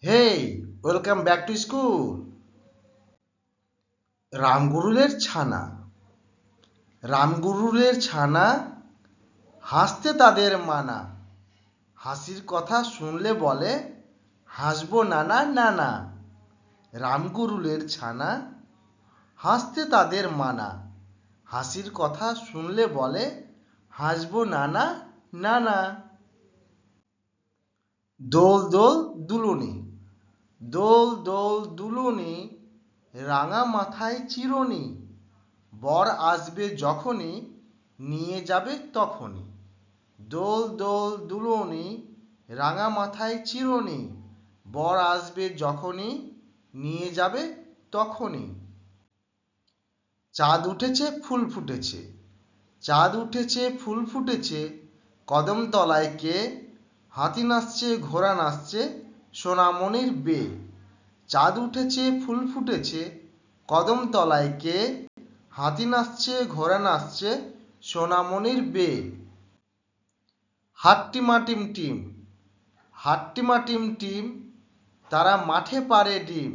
Hey, welcome back to school. রামগুরুলের ছানা রামগুরুলের ছানা হাসতে তাদের মানা হাসির কথা শুনলে বলে হাসবো নানা নানা রামগুরুলের ছানা হাসতে তাদের মানা হাসির কথা শুনলে বলে হাসবো নানা নানা দোল দোল দুলুনি দোল দোল দুলুনি রাঙা মাথায় চিরুনি বর আসবে যখনই নিয়ে যাবে তখনই দোল দোল দুলুনি রাঙা মাথায় চিরুনি বর আসবে যখনই নিয়ে যাবে তখনই চাঁদ উঠেছে ফুল ফুটেছে চাঁদ উঠেছে ফুল ফুটেছে কদম তলায় কে হাতি নাচছে ঘোড়া নাচছে সোনামণির বে চাঁদ উঠেছে ফুল ফুটেছে কদম তলায় কে হাতি নাচছে ঘোড়া নাচছে সোনামণির বে হাট্টিমা টিম টিম হাট্টিমা টিম টিম তারা মাঠে পারে ডিম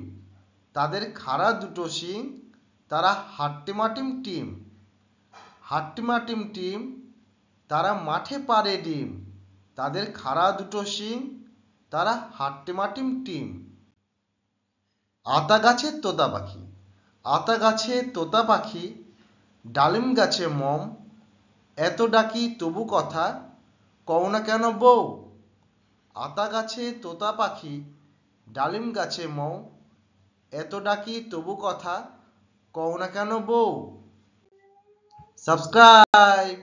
তাদের খাড়া দুটো শিং তারা হাট্টিমা টিম টিম হাট্টিমা টিম টিম তারা মাঠে পারে ডিম তাদের খাড়া দুটো শিং তারা হাট্টিমা টিম টিম আতা গাছে তোতা পাখি আতা গাছে তোতা পাখি ডালিম গাছে মম এত ডাকি তবু কথা কও না কেন বউ আতা গাছে তোতা পাখি ডালিম গাছে মৌ এত ডাকি তবু কথা কও না কেন বউ সাবস্ক্রাইব